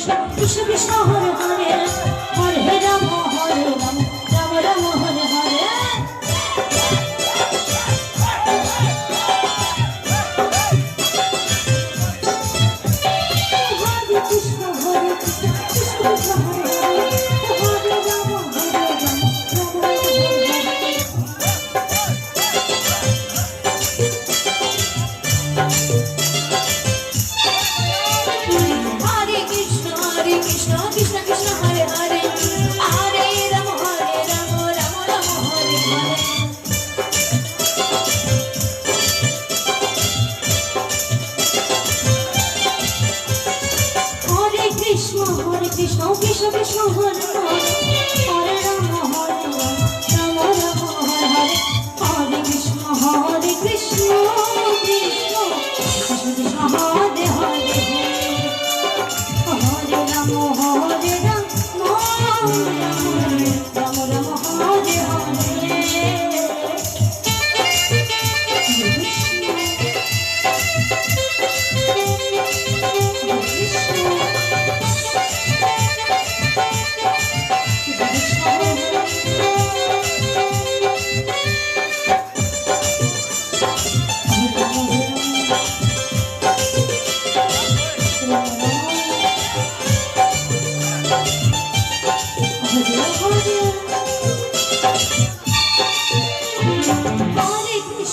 Krishna Krishna Krishna Hare Hare Hare Ram Ram Ram Hare Hare Krishna Krishna Krishna Hare Hare Hare Rama Hare Rama Rama Rama Hare Hare Hare Krishna Krishna Krishna Krishna Hare Hare Hare Rama Hare Rama Rama Rama Hare Hare Krishna Krishna Krishna Hare Hare Hare Rama Hare Rama Rama Rama Hare Hare Hare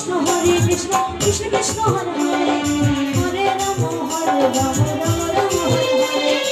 Krishna Krishna Krishna Hare Hare Hare Rama Hare Rama Rama Rama Hare Hare Krishna Krishna Krishna Hare Hare Hare Rama Hare Rama Rama Rama Hare Hare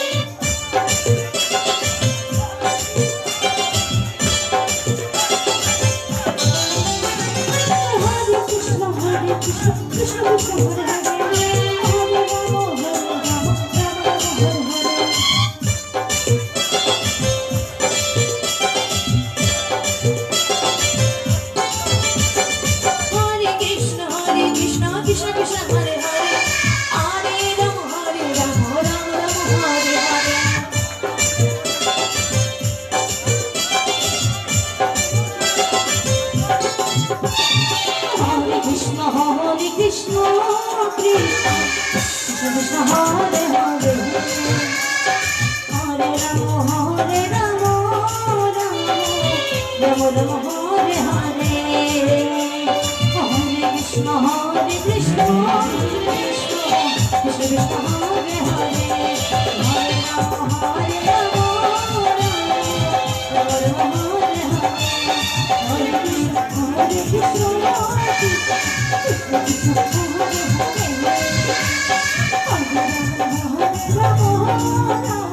Hare Krishna Krishna Krishna Hare Hare Hare Rama Hare Rama Rama Rama Hare Hare Krishna Krishna Krishna Krishna Hare Hare Hare Rama Hare Rama Rama Rama Hare Hare Hare Krishna Krishna Krishna Hare Hare Hare Rama Hare Rama